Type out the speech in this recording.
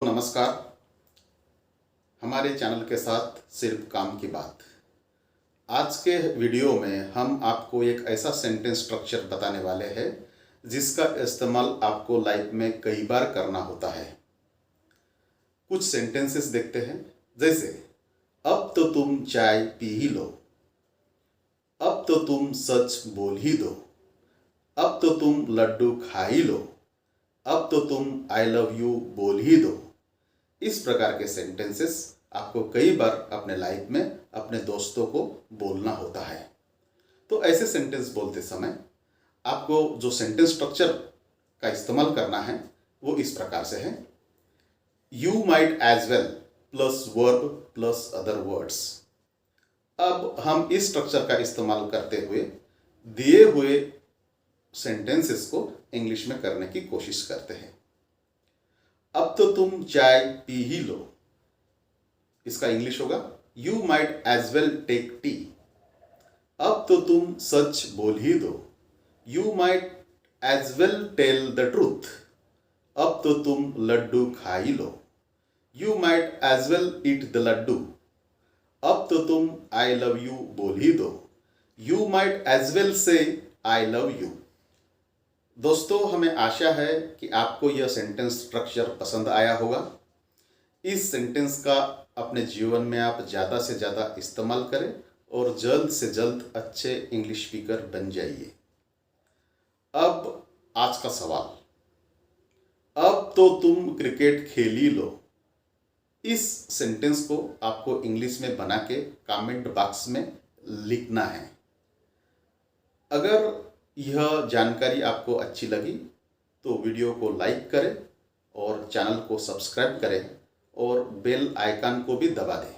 नमस्कार। हमारे चैनल के साथ सिर्फ काम की बात। आज के वीडियो में हम आपको एक ऐसा सेंटेंस स्ट्रक्चर बताने वाले हैं जिसका इस्तेमाल आपको लाइफ में कई बार करना होता है। कुछ सेंटेंसेस देखते हैं, जैसे अब तो तुम चाय पी ही लो, अब तो तुम सच बोल ही दो, अब तो तुम लड्डू खा ही लो, अब तो तुम आई लव यू बोल ही दो। इस प्रकार के सेंटेंसेस आपको कई बार अपने लाइफ में अपने दोस्तों को बोलना होता है। तो ऐसे सेंटेंस बोलते समय आपको जो सेंटेंस स्ट्रक्चर का इस्तेमाल करना है वो इस प्रकार से है: you might as well plus verb plus other words. अब हम इस स्ट्रक्चर का इस्तेमाल करते हुए दिए हुए सेंटेंसेस को इंग्लिश में करने की कोशिश करते हैं। अब तो तुम चाय पी ही लो, इसका इंग्लिश होगा you might as well take tea. अब तो तुम सच बोल ही दो, you might as well tell the truth. अब तो तुम लड्डू खा ही लो, you might as well eat the laddoo. अब तो तुम आई लव यू बोल ही दो, यू माइट एज वेल से आई लव यू। दोस्तों, हमें आशा है कि आपको यह सेंटेंस स्ट्रक्चर पसंद आया होगा। इस सेंटेंस का अपने जीवन में आप ज़्यादा से ज़्यादा इस्तेमाल करें और जल्द से जल्द अच्छे इंग्लिश स्पीकर बन जाइए। अब आज का सवाल, अब तो तुम क्रिकेट खेल ही लो। इस सेंटेंस को आपको इंग्लिश में बना के कमेंट बॉक्स में लिखना है। अगर यह जानकारी आपको अच्छी लगी तो वीडियो को लाइक करें और चैनल को सब्सक्राइब करें और बेल आइकन को भी दबा दें।